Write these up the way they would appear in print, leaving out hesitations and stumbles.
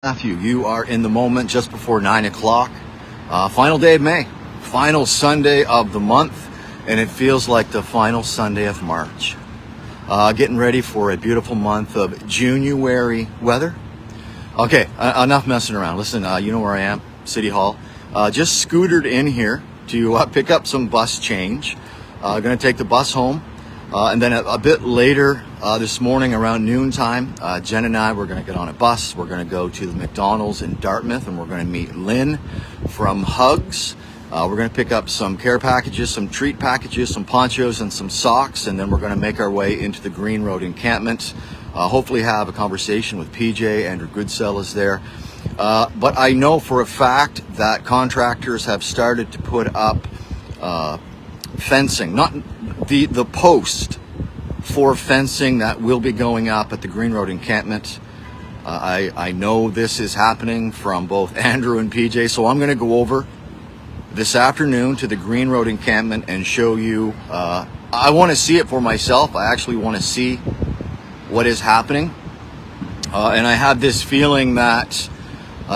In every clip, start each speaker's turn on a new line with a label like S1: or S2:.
S1: Matthew, you are in the moment just before 9 o'clock. Final day of May, final Sunday of the month, and it feels like the final Sunday of March. Getting ready for a beautiful month of January weather. Okay, enough messing around. Listen, you know where I am, City Hall. Just scootered in here to pick up some bus change. Gonna take the bus home. And then a bit later this morning around noontime, Jen and I, we're going to get on a bus. We're going to go to the McDonald's in Dartmouth, and we're going to meet Lynn from Hugs. We're going to pick up some care packages, some treat packages, some ponchos, and some socks, and then we're going to make our way into the Green Road encampment. Hopefully have a conversation with PJ. Andrew Goodsell is there. But I know for a fact that contractors have started to put up fencing, not the post for fencing that will be going up at the Green Road encampment. I know this is happening from both Andrew and PJ, so I'm going to go over this afternoon to the Green Road encampment and show you. I want to see it for myself. I actually want to see what is happening, and I have this feeling that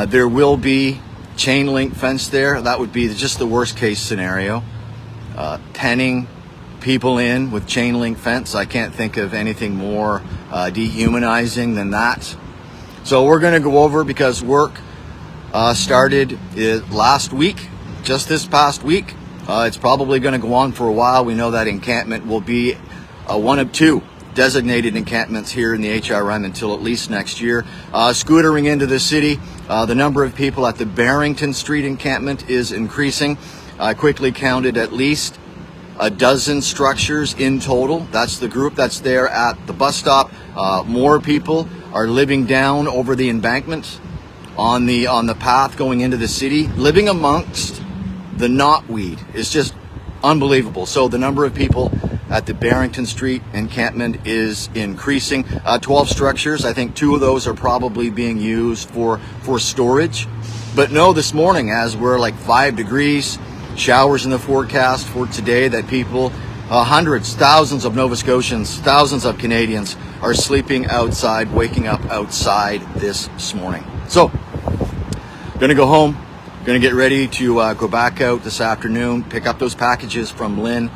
S1: there will be chain link fence there. That would be just the worst case scenario. Penning people in with chain link fence. I can't think of anything more dehumanizing than that. So we're going to go over because work started last week, just this past week. It's probably going to go on for a while. We know that encampment will be one of two designated encampments here in the HRM until at least next year. Scootering into the city, the number of people at the Barrington Street encampment is increasing. I quickly counted at least a dozen structures in total. That's the group that's there at the bus stop. More people are living down over the embankment on the path going into the city. Living amongst the knotweed is just unbelievable. So the number of people at the Barrington Street encampment is increasing. 12 structures. I think 2 of those are probably being used for storage. But no, this morning, as we're like 5 degrees, showers in the forecast for today, that people, hundreds, thousands of Nova Scotians, thousands of Canadians are sleeping outside, waking up outside this morning. So, gonna go home, gonna get ready to go back out this afternoon, pick up those packages from Lynn,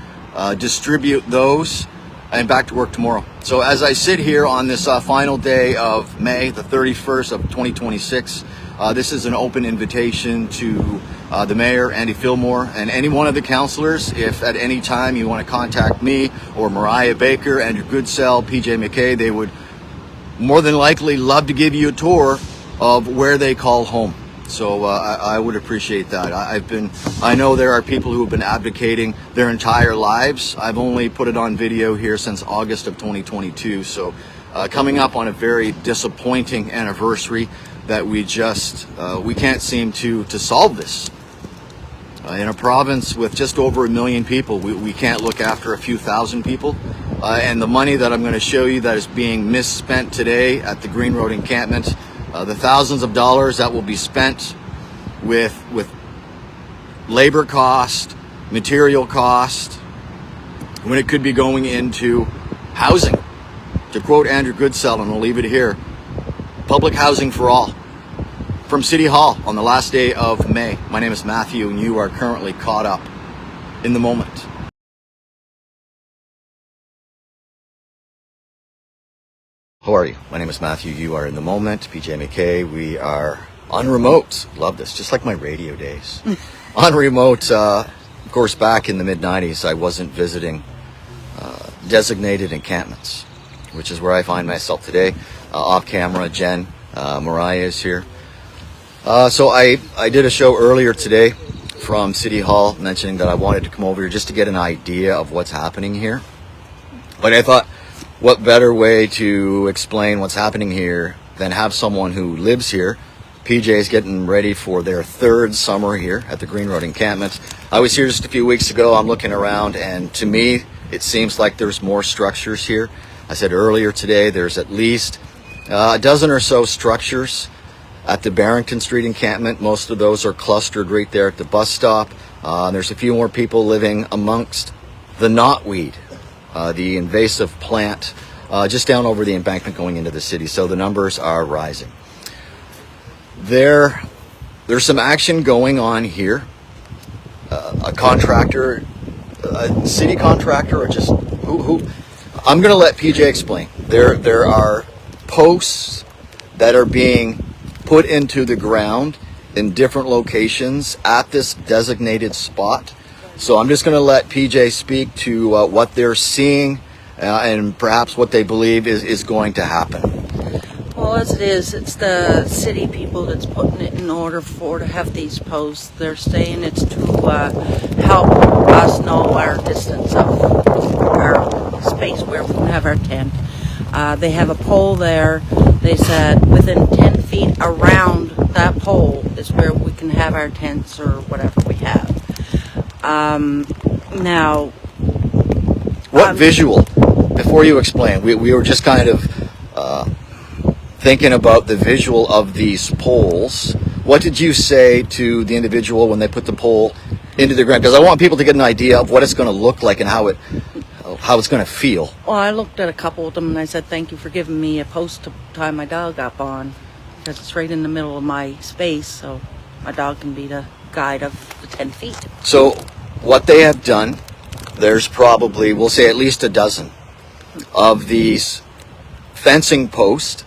S1: distribute those, and back to work tomorrow. So as I sit here on this final day of May, the 31st of 2026, this is an open invitation to the mayor, Andy Fillmore, and any one of the councillors. If at any time you want to contact me or Mariah Baker, Andrew Goodsell, PJ McKay, they would more than likely love to give you a tour of where they call home. So I would appreciate that. I know there are people who have been advocating their entire lives. I've only put it on video here since August of 2022. So coming up on a very disappointing anniversary that we can't seem to solve this. In a province with just over 1 million people, we can't look after a few thousand people. And the money that I'm going to show you that is being misspent today at the Green Road encampment, the thousands of dollars that will be spent with labor cost, material cost, when it could be going into housing. To quote Andrew Goodsell, and we'll leave it here, public housing for all. From City Hall on the last day of May, my name is Matthew, and you are currently caught up in the moment. How are you? My name is Matthew. You are in the moment. PJ McKay. We are on remote. Love this. Just like my radio days. On remote. Of course, back in the mid-90s, I wasn't visiting designated encampments, which is where I find myself today. Off camera, Jen, Mariah is here. So I did a show earlier today from City Hall mentioning that I wanted to come over here just to get an idea of what's happening here. But I thought, what better way to explain what's happening here than have someone who lives here. PJ is getting ready for their 3rd summer here at the Green Road encampment. I was here just a few weeks ago. I'm looking around, and to me, it seems like there's more structures here. I said earlier today, there's at least a dozen or so structures at the Barrington Street encampment. Most of those are clustered right there at the bus stop. There's a few more people living amongst the knotweed, the invasive plant, just down over the embankment going into the city. So the numbers are rising. there's some action going on here. A contractor, a city contractor, or just who? I'm going to let PJ explain. There are posts that are being put into the ground in different locations at this designated spot. So I'm just going to let PJ speak to what they're seeing and perhaps what they believe is going to happen.
S2: Well, as it is, it's the city people that's putting it in order to have these posts. They're saying it's to help us know our distance of our space where we can have our tent. They have a pole there. They said within 10 feet around that pole is where we can have our tents or whatever we have. Now,
S1: what visual, before you explain, we were just kind of thinking about the visual of these poles. What did you say to the individual when they put the pole into the ground? Because I want people to get an idea of what it's going to look like and how it's going to feel.
S2: Well, I looked at a couple of them and I said, thank you for giving me a post to tie my dog up on, because it's right in the middle of my space, so my dog can be the guide of the 10 feet.
S1: So what they have done, there's probably, we'll say at least a dozen of these fencing posts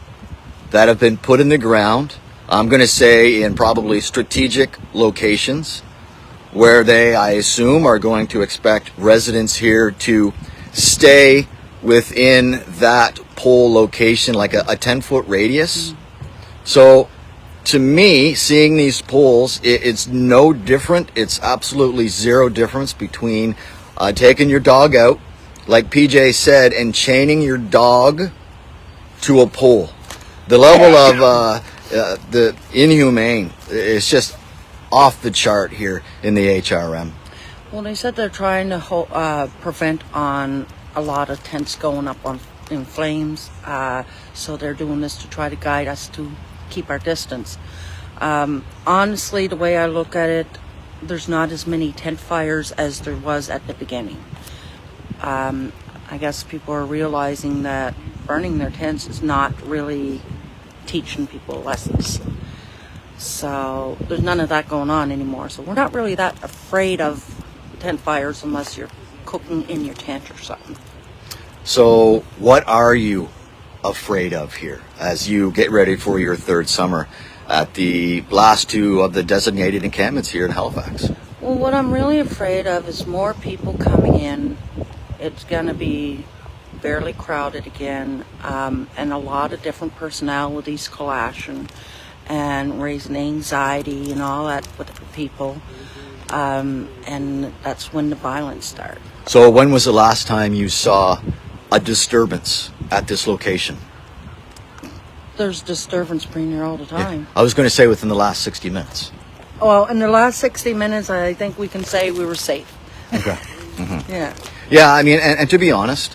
S1: that have been put in the ground. I'm going to say in probably strategic locations where they, I assume, are going to expect residents here to stay within that pole location, like a 10-foot radius. So to me, seeing these poles, it's no different. It's absolutely zero difference between taking your dog out, like PJ said, and chaining your dog to a pole. The level of the inhumane is just off the chart here in the HRM.
S2: Well, they said they're trying to prevent on a lot of tents going up in flames. So they're doing this to try to guide us to keep our distance. Honestly, the way I look at it, there's not as many tent fires as there was at the beginning. I guess people are realizing that burning their tents is not really teaching people lessons. So there's none of that going on anymore. So we're not really that afraid of tent fires unless you're cooking in your tent or something.
S1: So what are you afraid of here as you get ready for your third summer at the last two of the designated encampments here in Halifax?
S2: Well, what I'm really afraid of is more people coming in. It's going to be fairly crowded again, and a lot of different personalities clashing and raising anxiety and all that with people, and that's when the violence starts.
S1: So when was the last time you saw a disturbance at this location?
S2: There's disturbance pretty near all the time.
S1: Yeah. I was going to say within the last 60 minutes.
S2: Well, in the last 60 minutes, I think we can say we were safe.
S1: Okay. Mm-hmm.
S2: Yeah.
S1: Yeah, I mean, and to be honest,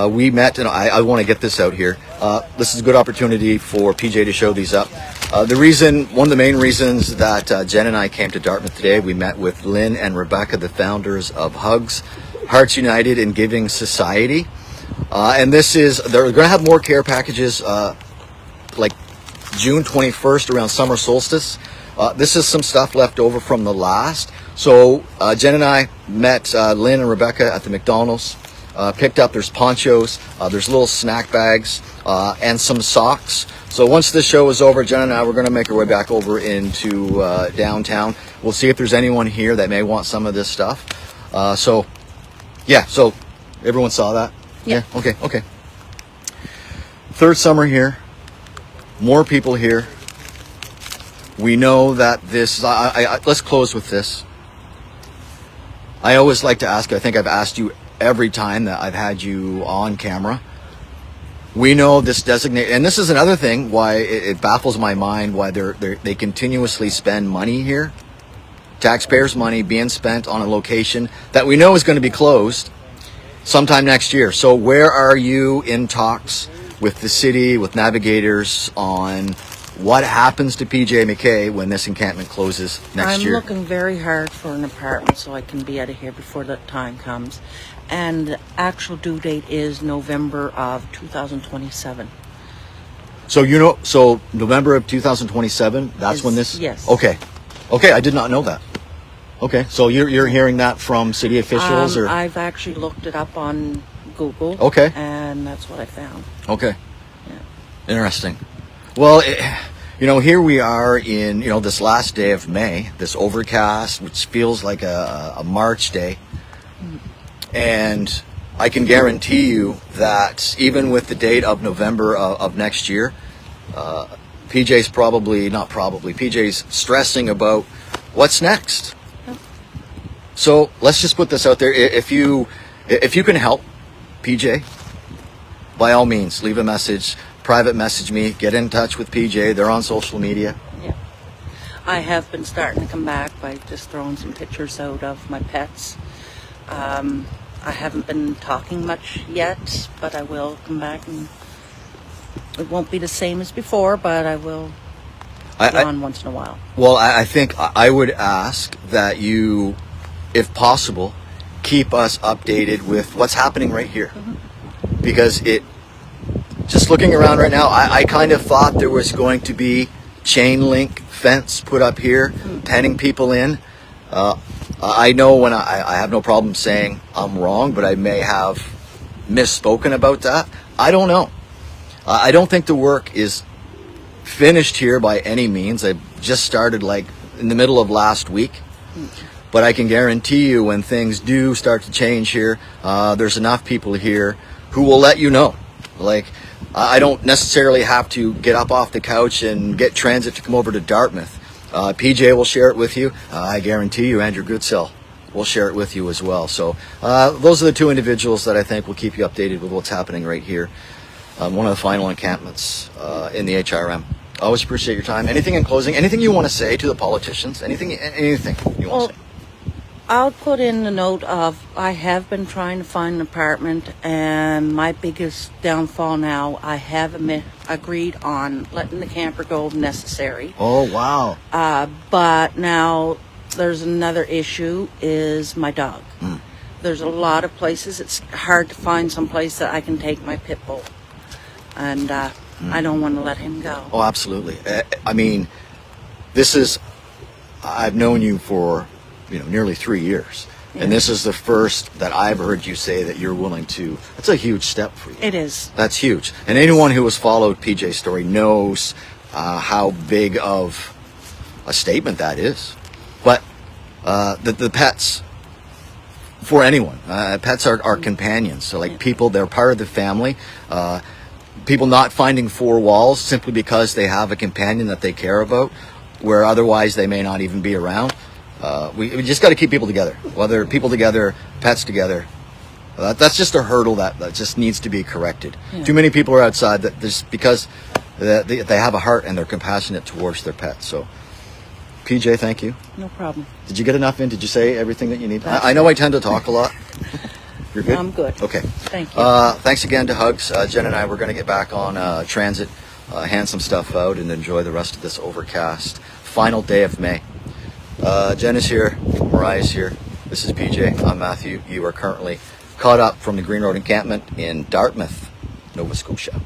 S1: we met, and I want to get this out here. This is a good opportunity for PJ to show these up. One of the main reasons that Jen and I came to Dartmouth today, we met with Lynn and Rebecca, the founders of Hugs, Hearts United and Giving Society. And they're going to have more care packages like June 21st around summer solstice. This is some stuff left over from the last. So Jen and I met Lynn and Rebecca at the McDonald's. Picked up, there's ponchos, there's little snack bags, and some socks. So once this show is over, Jen and I, we're going to make our way back over into downtown. We'll see if there's anyone here that may want some of this stuff. So everyone saw that?
S2: Yeah.
S1: Okay. Third summer here, more people here. We know that this, let's close with this. I always like to ask, I think I've asked you every time that I've had you on camera. We know this designated, and this is another thing why it baffles my mind why they continuously spend money here. Taxpayers' money being spent on a location that we know is going to be closed sometime next year. So where are you in talks with the city, with navigators on what happens to PJ McKay when this encampment closes next year?
S2: I'm looking very hard for an apartment so I can be out of here before that time comes. And the actual due date is November of 2027.
S1: So so November of 2027. That's when this.
S2: Yes.
S1: Okay. Okay, I did not know that. Okay, so you're hearing that from city officials, or
S2: I've actually looked it up on Google.
S1: Okay.
S2: And that's what I found.
S1: okay,
S2: Yeah.
S1: interesting. Well, here we are in this last day of May, this overcast, which feels like a March day, and I can guarantee you that even with the date of November of next year, PJ's stressing about what's next. So let's just put this out there. If you can help PJ, by all means, leave a message, private message me, get in touch with PJ. They're on social media.
S2: Yeah. I have been starting to come back by just throwing some pictures out of my pets. I haven't been talking much yet, but I will come back, and it won't be the same as before, but I will be on once in a while.
S1: Well, I think I would ask that you, if possible, keep us updated with what's happening right here. Because just looking around right now, I kind of thought there was going to be chain link fence put up here, penning people in. I know when I have no problem saying I'm wrong, but I may have misspoken about that. I don't know. I don't think the work is finished here by any means. I just started like in the middle of last week. But I can guarantee you when things do start to change here, there's enough people here who will let you know. Like, I don't necessarily have to get up off the couch and get transit to come over to Dartmouth. PJ will share it with you. I guarantee you Andrew Goodsell will share it with you as well. So those are the two individuals that I think will keep you updated with what's happening right here. One of the final encampments in the HRM. I always appreciate your time. Anything in closing? Anything you want to say to the politicians? Anything you want to say?
S2: I'll put in the note of I have been trying to find an apartment, and my biggest downfall now, I have agreed on letting the camper go if necessary.
S1: Oh, wow.
S2: But now there's another issue is my dog. There's a lot of places. It's hard to find some place that I can take my pit bull. And I don't want to let him go.
S1: Oh, absolutely. I mean, I've known you for nearly 3 years. Yeah. And this is the first that I've heard you say that you're willing to. That's a huge step for you.
S2: It is.
S1: That's huge. And anyone who has followed PJ's story knows how big of a statement that is. But the pets, for anyone, pets are companions. So like people, they're part of the family. People not finding four walls simply because they have a companion that they care about, where otherwise they may not even be around. We just got to keep people together, whether people together, pets together. That's just a hurdle that just needs to be corrected. Yeah. Too many people are outside that just because they have a heart and they're compassionate towards their pets. So, PJ, thank you.
S2: No problem.
S1: Did you get enough in? Did you say everything that you need? I know I tend to talk a lot. You're good?
S2: I'm good.
S1: Okay.
S2: Thank you.
S1: Thanks again to Hugs. Jen and I, we're going to get back on transit, hand some stuff out, and enjoy the rest of this overcast final day of May. Jen is here. Mariah's here. This is PJ. I'm Matthew. You are currently caught up from the Green Road encampment in Dartmouth, Nova Scotia.